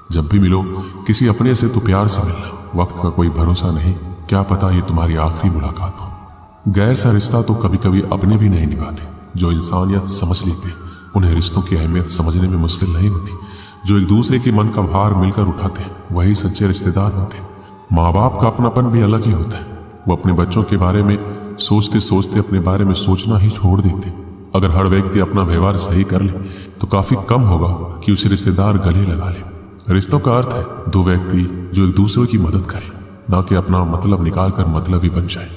जब भी मिलो किसी अपने से तो प्यार से मिलना, वक्त का कोई भरोसा नहीं, क्या पता ये तुम्हारी आखिरी मुलाकात हो। गैर सा रिश्ता तो कभी कभी अपने भी नहीं निभाते। जो इंसानियत समझ लेते उन्हें रिश्तों की अहमियत समझने में मुश्किल नहीं होती। जो एक दूसरे के मन का भार मिलकर उठाते वही सच्चे रिश्तेदार होते। माँ बाप का अपनापन भी अलग ही होता है। वो अपने बच्चों के बारे में सोचते सोचते अपने बारे में सोचना ही छोड़ देते। अगर हर व्यक्ति अपना व्यवहार सही कर ले तो काफी कम होगा कि उसे रिश्तेदार गले लगा ले। रिश्तों का अर्थ है दो व्यक्ति जो एक दूसरे की मदद करें, ना कि अपना मतलब निकाल कर मतलब ही बन जाए।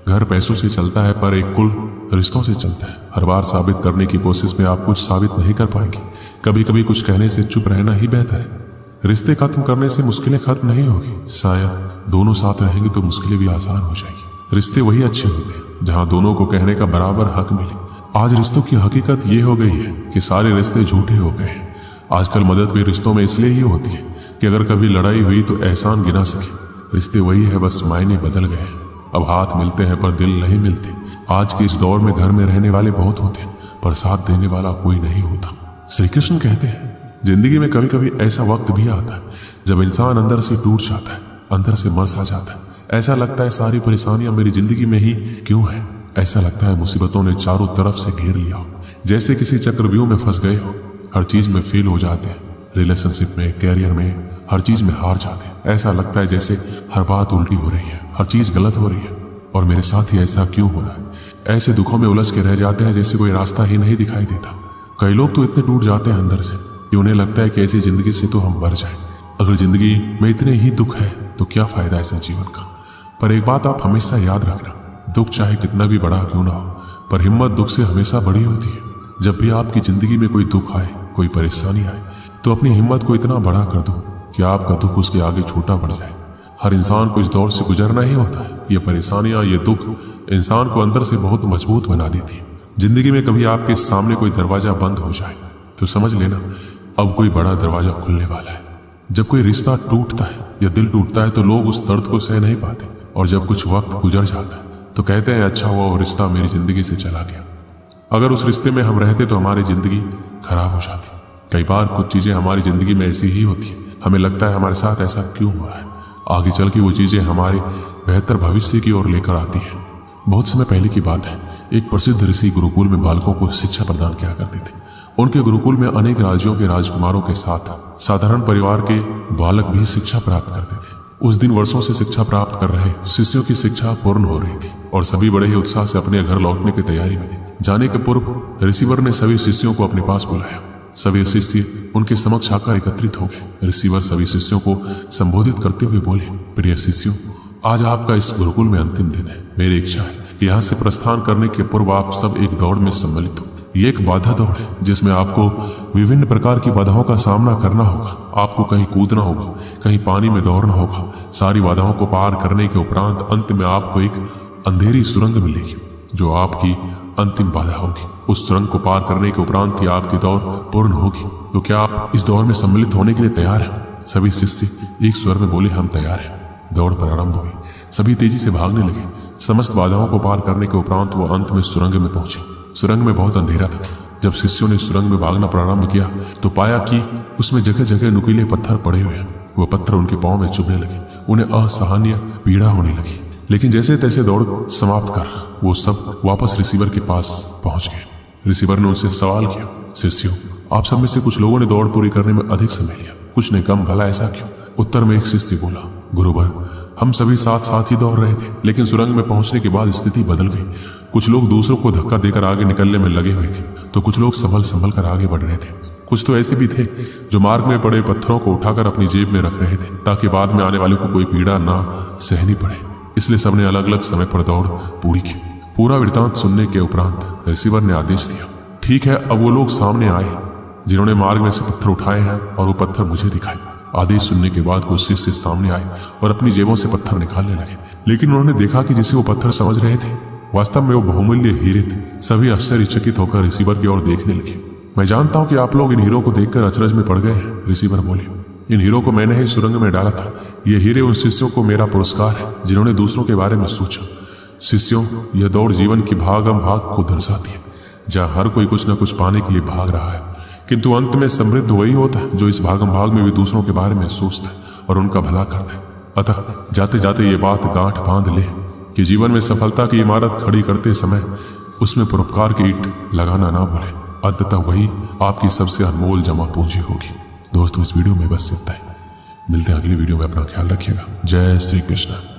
घर पैसों से चलता है पर एक कुल रिश्तों से चलता है। हर बार साबित करने की कोशिश में आप कुछ साबित नहीं कर पाएंगे। कभी कभी कुछ कहने से चुप रहना ही बेहतर है। रिश्ते खत्म करने से मुश्किलें खत्म नहीं होगी, शायद दोनों साथ रहेंगे तो मुश्किलें भी आसान हो जाएंगी। रिश्ते वही अच्छे होते हैं जहां दोनों को कहने का बराबर हक मिले। आज रिश्तों की हकीकत ये हो गई है कि सारे रिश्ते झूठे हो गए हैं। आजकल मदद भी रिश्तों में इसलिए ही होती है कि अगर कभी लड़ाई हुई तो एहसान गिना सके। रिश्ते वही है, बस मायने बदल गए हैं। अब हाथ मिलते हैं पर दिल नहीं मिलते। आज के इस दौर में घर में रहने वाले बहुत होते हैं पर साथ देने वाला कोई नहीं होता। श्री कृष्ण कहते हैं जिंदगी में कभी कभी ऐसा वक्त भी आता है जब इंसान अंदर से टूट जाता है, अंदर से मर सा जाता है। ऐसा लगता है सारी परेशानियां मेरी जिंदगी में ही क्यों है। ऐसा लगता है मुसीबतों ने चारों तरफ से घेर लिया हो, जैसे किसी चक्रव्यूह में फंस गए हो। हर चीज में फेल हो जाते हैं, रिलेशनशिप में, कैरियर में, हर चीज में हार जाते हैं। ऐसा लगता है जैसे हर बात उल्टी हो रही है, हर चीज गलत हो रही है और मेरे साथ ही ऐसा क्यों हो रहा है। ऐसे दुखों में उलझ के रह जाते हैं जैसे कोई रास्ता ही नहीं दिखाई देता। कई लोग तो इतने टूट जाते हैं अंदर से कि उन्हें लगता है कि ऐसी जिंदगी से तो हम मर जाए। अगर जिंदगी में इतने ही दुख है तो क्या फायदा ऐसे जीवन का। पर एक बात आप हमेशा याद रखना, दुख चाहे कितना भी बड़ा क्यों ना हो, पर हिम्मत दुख से हमेशा बड़ी होती है। जब भी आपकी जिंदगी में कोई दुख आए, कोई परेशानी आए, तो अपनी हिम्मत को इतना बड़ा कर दो कि आपका दुख उसके आगे छोटा पड़ जाए। हर इंसान को इस दौर से गुजरना ही होता है। ये परेशानियां, ये दुख इंसान को अंदर से बहुत मजबूत बना देती है। जिंदगी में कभी आपके सामने कोई दरवाजा बंद हो जाए तो समझ लेना अब कोई बड़ा दरवाजा खुलने वाला है। जब कोई रिश्ता टूटता है या दिल टूटता है तो लोग उस दर्द को सह नहीं पाते, और जब कुछ वक्त गुजर जाता है तो कहते हैं अच्छा हुआ वो रिश्ता मेरी जिंदगी से चला गया। अगर उस रिश्ते में हम रहते तो हमारी जिंदगी खराब हो जाती। कई बार कुछ चीजें हमारी जिंदगी में ऐसी ही होती है, हमें लगता है हमारे साथ ऐसा क्यों हो रहा है। आगे चल के वो चीजें हमारे बेहतर भविष्य की ओर लेकर आती हैं। बहुत समय पहले की बात है, एक प्रसिद्ध ऋषि गुरुकुल में बालकों को शिक्षा प्रदान किया करते थे। उनके गुरुकुल में अनेक राज्यों के राजकुमारों के साथ साधारण परिवार के बालक भी शिक्षा प्राप्त करते थे। उस दिन वर्षों से शिक्षा प्राप्त कर रहे शिष्यों की शिक्षा पूर्ण हो रही थी और सभी बड़े ही उत्साह से अपने घर लौटने की तैयारी में थे। जाने के पूर्व रिसीवर ने सभी शिष्यों को अपने पास बुलाया। सभी शिष्य उनके समक्ष आकर एकत्रित हो गए। रिसीवर सभी शिष्यों को संबोधित करते हुए बोले, प्रिय शिष्यों, आज आपका इस गुरुकुल में अंतिम दिन है। मेरी इच्छा है कि यहाँ से प्रस्थान करने के पूर्व आप सब एक दौड़ में सम्मिलित हो। ये एक बाधा दौड़ है जिसमें आपको विभिन्न प्रकार की बाधाओं का सामना करना होगा। आपको कहीं कूदना होगा, कहीं पानी में दौड़ना होगा। सारी बाधाओं को पार करने के उपरांत अंत में आपको एक अंधेरी सुरंग मिलेगी जो आपकी अंतिम बाधा होगी। उस सुरंग को पार करने के उपरांत ही आपकी दौड़ पूर्ण होगी। तो क्या आप इस दौड़ में सम्मिलित होने के लिए तैयार हैं? सभी शिष्य एक स्वर में बोले, हम तैयार हैं। दौड़ प्रारंभ हुई। सभी तेजी से भागने लगे। समस्त बाधाओं को पार करने के उपरांत वो अंत में सुरंग में पहुंचे। सुरंग में बहुत अंधेरा था। जब शिष्यों ने सुरंग में भागना प्रारंभ किया तो पाया कि उसमें जगह जगह नुकीले पत्थर पड़े हुए हैं। वो पत्थर उनके पांव में चुभने लगे। उन्हें असहनीय पीड़ा होने लगी। लेकिन जैसे तैसे दौड़ समाप्त कर वो सब वापस रिसीवर के पास पहुंच गए। रिसीवर ने उनसे सवाल किया, शिष्यों, आप सब में से कुछ लोगों ने दौड़ पूरी करने में अधिक समय लिया, कुछ ने कम, भला ऐसा क्यों? उत्तर में एक शिष्य बोला, गुरुवर, हम सभी साथ साथ ही दौड़ रहे थे, लेकिन सुरंग में पहुंचने के बाद स्थिति बदल गई। कुछ लोग दूसरों को धक्का देकर आगे निकलने में लगे हुए थे तो कुछ लोग संभल संभल कर आगे बढ़ रहे थे। कुछ तो ऐसे भी थे जो मार्ग में पड़े पत्थरों को उठाकर अपनी जेब में रख रहे थे ताकि बाद में आने वाले को कोई पीड़ा ना सहनी पड़े। इसलिए सबने अलग अलग समय पर दौड़ पूरी की। पूरा वृतांत सुनने के उपरांत रिसीवर ने आदेश दिया, ठीक है, अब वो लोग सामने आए जिन्होंने मार्ग में से पत्थर उठाए हैं और वो पत्थर मुझे दिखाए। आदेश सुनने के बाद कुछ शिष्य सामने आए और अपनी जेबों से पत्थर निकालने लगे। लेकिन उन्होंने देखा कि जिसे वो पत्थर समझ रहे थे वास्तव में वो बहुमूल्य हीरे थे। सभी आश्चर्यचकित होकर रिसीवर की ओर देखने लगे। मैं जानता हूं कि आप लोग इन हीरों को देखकर अचरज में पड़ गए हैं, रिसीवर बोले। इन हीरों को मैंने ही सुरंग में डाला था। ये हीरे उन शिष्यों को मेरा पुरस्कार है जिन्होंने दूसरों के बारे में सोचा। शिष्यों, यह दौड़ जीवन की भागम भाग को दर्शाती है जहाँ हर कोई कुछ न कुछ पाने के लिए भाग रहा है। किंतु अंत में समृद्ध वही होता है जो इस भागम भाग में भी दूसरों के बारे में सोचता है और उनका भला करता है। अतः जाते जाते ये बात गांठ बांध ले कि जीवन में सफलता की इमारत खड़ी करते समय उसमें परोपकार की ईंट लगाना ना भूले। अंततः वही आपकी सबसे अनमोल जमा पूंजी होगी। दोस्तों, इस वीडियो में बस इतना ही। मिलते हैं अगली वीडियो में। अपना ख्याल रखिएगा। जय श्री कृष्ण।